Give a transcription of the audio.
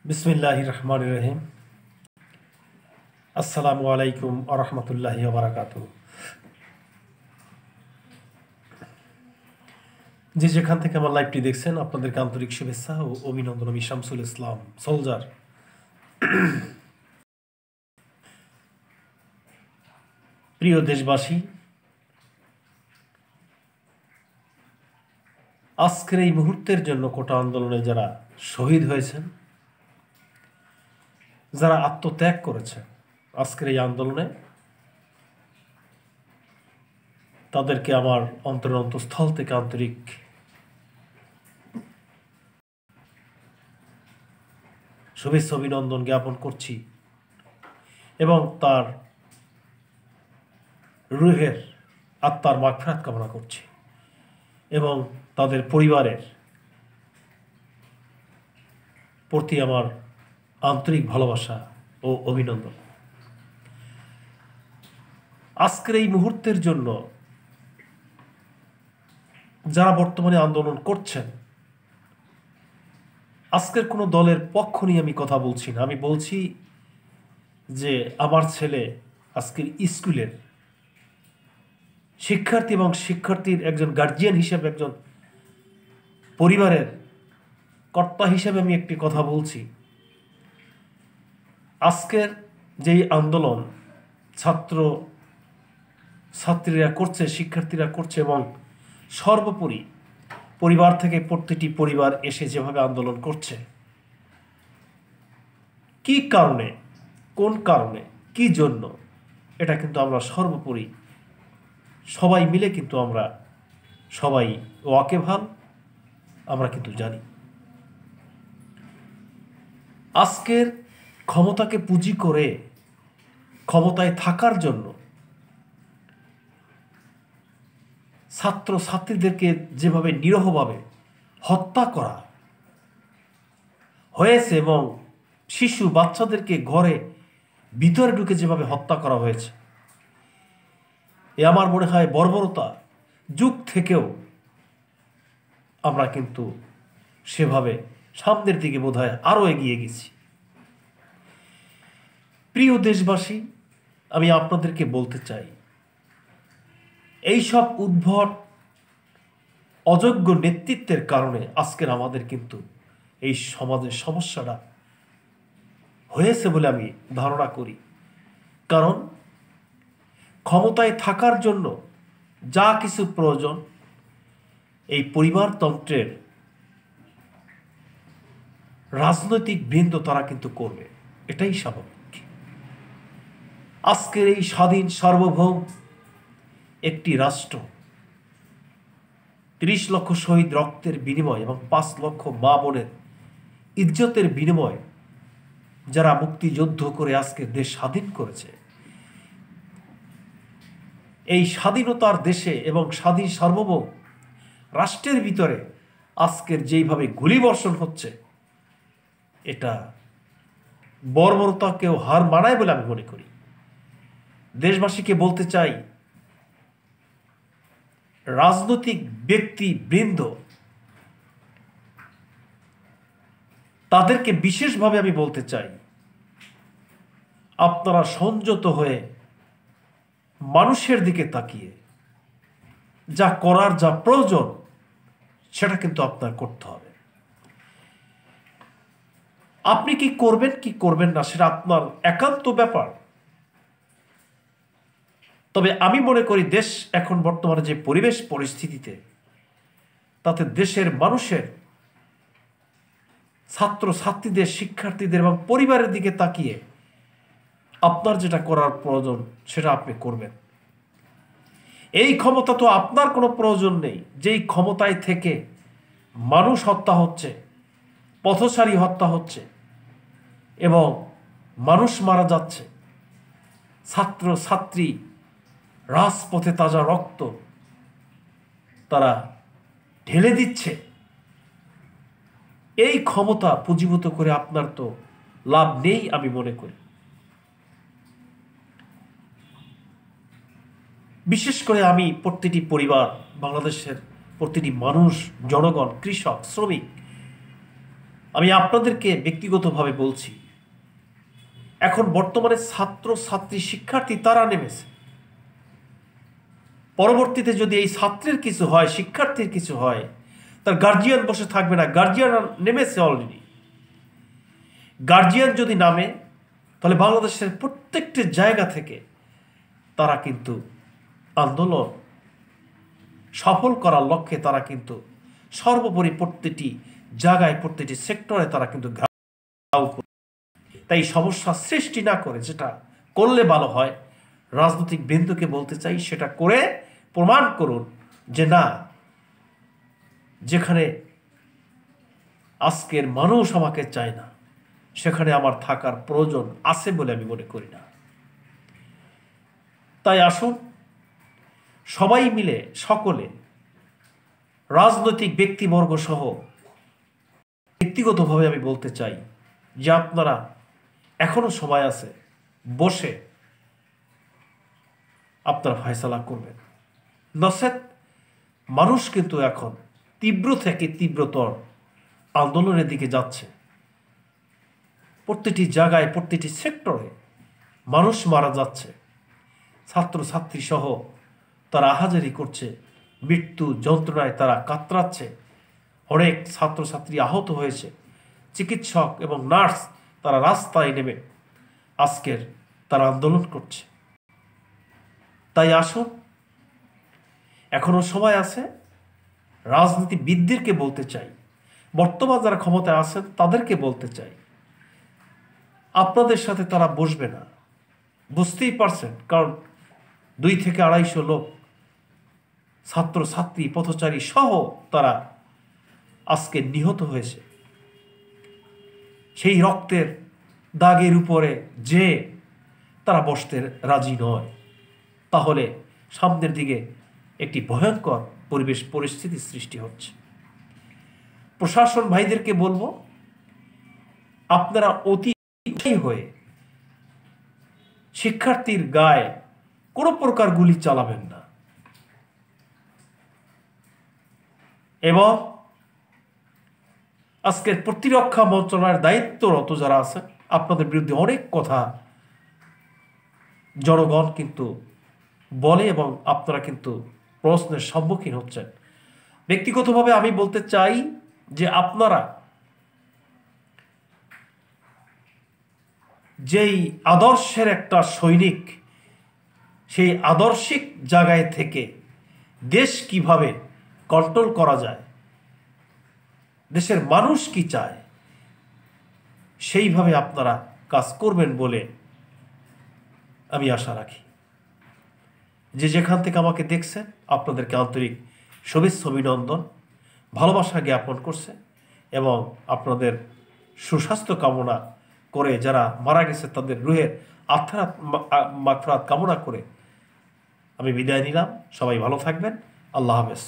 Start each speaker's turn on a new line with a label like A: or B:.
A: বিসমিল্লাহির রহমানির রহিম। আসসালামু আলাইকুম ওয়া রাহমাতুল্লাহি ওয়া বারাকাতুহু। যে যেখান থেকে আমার লাইভটি দেখছেন আপনাদেরকে আন্তরিক শুভেচ্ছা ও অভিনন্দন। আমি শামসুল ইসলাম সোলজার। প্রিয় দেশবাসী, আজকের এই মুহূর্তের জন্য কোটা আন্দোলনে যারা শহীদ হয়েছেন, যারা আত্মত্যাগ করেছেন আজকের এই আন্দোলনে, তাদেরকে আমার অন্তরের অন্তঃস্থল থেকে আন্তরিক শুভেচ্ছা অভিনন্দন জ্ঞাপন করছি এবং তার রুহের আত্মার মাগফিরাত কামনা করছি এবং তাদের পরিবারের প্রতি আমার আন্তরিক ভালোবাসা ও অভিনন্দন। আজকের এই মুহূর্তের জন্য যারা বর্তমানে আন্দোলন করছেন, আজকের কোনো দলের পক্ষ নিয়ে আমি কথা বলছি না। আমি বলছি যে আমার ছেলে আজকের স্কুলের শিক্ষার্থী এবং শিক্ষার্থীর একজন গার্জিয়ান হিসেবে, একজন পরিবারের কর্তা হিসেবে আমি একটি কথা বলছি। আজকের যেই আন্দোলন ছাত্রীরা করছে, শিক্ষার্থীরা করছে এবং সর্বোপরি পরিবার থেকে প্রতিটি পরিবার এসে যেভাবে আন্দোলন করছে, কি কারণে, কোন কারণে, কি জন্য, এটা কিন্তু আমরা সর্বোপরি সবাই মিলে কিন্তু আমরা সবাই ওয়াকিবহাল, আমরা কিন্তু জানি। আজকের ক্ষমতাকে পুঁজি করে ক্ষমতায় থাকার জন্য ছাত্র ছাত্রীদেরকে যেভাবে নিরীহভাবে হত্যা করা হয়েছে এবং শিশু বাচ্চাদেরকে ঘরে ভিতরে ঢুকে যেভাবে হত্যা করা হয়েছে, এ আমার মনে হয় বর্বরতা যুগ থেকেও আমরা কিন্তু সেভাবে সামনের দিকে বোধহয় আরও এগিয়ে গেছি। প্রিয় দেশবাসী, আমি আপনাদেরকে বলতে চাই, এইসব উদ্ভট অযোগ্য নেতৃত্বের কারণে আজকের আমাদের কিন্তু এই সমাজের সমস্যাটা হয়েছে বলে আমি ধারণা করি। কারণ ক্ষমতায় থাকার জন্য যা কিছু প্রয়োজন এই পরিবারতন্ত্রের রাজনৈতিক বৃন্দ তারা কিন্তু করবে, এটাই স্বাভাবিক। আজকের এই স্বাধীন সার্বভৌম একটি রাষ্ট্র ৩০ লক্ষ শহীদ রক্তের বিনিময় এবং ৫ লক্ষ মা বোনের ইজ্জতের বিনিময় যারা মুক্তিযুদ্ধ করে আজকে দেশ স্বাধীন করেছে, এই স্বাধীনতার দেশে এবং স্বাধীন সার্বভৌম রাষ্ট্রের ভিতরে আজকের যেইভাবে গুলিবর্ষণ হচ্ছে, এটা বর্বরতাকেও হার মানায় বলে আমি মনে করি। দেশবাসীকে বলতে চাই, রাজনৈতিক ব্যক্তিবৃন্দ তাদেরকে বিশেষভাবে আমি বলতে চাই, আপনারা সংযত হয়ে মানুষের দিকে তাকিয়ে যা করার, যা প্রয়োজন, সেটা কিন্তু আপনার করতে হবে। আপনি কি করবেন কি করবেন না সেটা আপনার একান্ত ব্যাপার। তবে আমি মনে করি দেশ এখন বর্তমানে যে পরিবেশ পরিস্থিতিতে, তাতে দেশের মানুষের, ছাত্র ছাত্রীদের, শিক্ষার্থীদের এবং পরিবারের দিকে তাকিয়ে আপনার যেটা করার প্রয়োজন সেটা আপনি করবেন। এই ক্ষমতা তো আপনার কোনো প্রয়োজন নেই, যেই ক্ষমতায় থেকে মানুষ হত্যা হচ্ছে, পথচারী হত্যা হচ্ছে এবং মানুষ মারা যাচ্ছে, ছাত্র ছাত্রী রাজপথে তাজা রক্ত তারা ঢেলে দিচ্ছে। এই ক্ষমতা পুঁজিভূত করে আপনার তো লাভ নেই আমি মনে করি। বিশেষ করে আমি প্রতিটি পরিবার, বাংলাদেশের প্রতিটি মানুষ, জনগণ, কৃষক, শ্রমিক, আমি আপনাদেরকে ব্যক্তিগতভাবে বলছি, এখন বর্তমানে ছাত্র ছাত্রী শিক্ষার্থী তারা নেমেছে। পরবর্তীতে যদি এই ছাত্রের কিছু হয়, শিক্ষার্থীর কিছু হয়, তার গার্জিয়ান বসে থাকবে না। গার্জিয়ান নেমেছে অলরেডি। গার্জিয়ান যদি নামে, তাহলে বাংলাদেশের প্রত্যেকটি জায়গা থেকে তারা কিন্তু আন্দোলন সফল করার লক্ষ্যে তারা কিন্তু সর্বোপরি প্রত্যেকটি জায়গায়, প্রত্যেকটি সেক্টরে তারা কিন্তু ঘাও করে। তাই সমস্যা সৃষ্টি না করে যেটা করলে ভালো হয়, রাজনৈতিক বৃন্দকে বলতে চাই, সেটা করে প্রমাণ করুন যে না, যেখানে আজকের মানুষ আমাকে চায় না, সেখানে আমার থাকার প্রয়োজন আছে বলে আমি মনে করি না। তাই আসুন সবাই মিলে, সকলে, রাজনৈতিক ব্যক্তিবর্গ সহ ব্যক্তিগতভাবে আমি বলতে চাই যে আপনারা এখনো সময় আছে, বসে আপনারা ফয়সালা করবেন। নচেত মানুষ কিন্তু এখন তীব্র থেকে তীব্রতর আন্দোলনের দিকে যাচ্ছে। প্রতিটি জায়গায়, প্রতিটি সেক্টরে মানুষ মারা যাচ্ছে, ছাত্রছাত্রী সহ তারা আহাজারি করছে, মৃত্যু যন্ত্রণায় তারা কাতরাচ্ছে। অনেক ছাত্রছাত্রী আহত হয়েছে। চিকিৎসক এবং নার্স তারা রাস্তায় নেমে আজকের তারা আন্দোলন করছে। তাই আসুন, এখনো সময় আছে। রাজনীতিবিদদেরকে বলতে চাই, বর্তমান যারা ক্ষমতায় আছেন তাদেরকে বলতে চাই, আপনাদের সাথে তারা বসবে না, বুঝতেই পারছেন। কারণ 2 থেকে 250 লোক, ছাত্রছাত্রী, পথচারী সহ তারা আজকে নিহত হয়েছে। সেই রক্তের দাগের উপরে যে তারা বসতে রাজি নয়, তাহলে সামনের দিকে একটি ভয়ঙ্কর পরিস্থিতি সৃষ্টি হচ্ছে। প্রশাসন ভাইদেরকে বলবো, আপনারা অতি হয়ে শিক্ষার্থীর গায়ে কোনো প্রকার গুলি চালাবেন না। এবং আজকের প্রতিরক্ষা মন্ত্রণালয়ের দায়িত্বরত যারা আছে, আপনাদের বিরুদ্ধে অনেক কথা জনগণ কিন্তু বলে এবং আপনারা কিন্তু প্রশ্নের সম্মুখীন হচ্ছেন। ব্যক্তিগতভাবে আমি বলতে চাই যে আপনারা যেই আদর্শের একটা সৈনিক, সেই আদর্শিক জায়গায় থেকে দেশ কিভাবে কন্ট্রোল করা যায়, দেশের মানুষ কি চায়, সেইভাবে আপনারা কাজ করবেন বলে আমি আশা রাখি। যে যেখান থেকে আমাকে দেখছেন, আপনাদেরকে আন্তরিক শুভেচ্ছা, অভিনন্দন, ভালোবাসা জ্ঞাপন করছে এবং আপনাদের সুস্বাস্থ্য কামনা করে, যারা মারা গেছে তাদের রুহের আত্মার মাগফিরাত কামনা করে আমি বিদায় নিলাম। সবাই ভালো থাকবেন। আল্লাহ হাফেজ।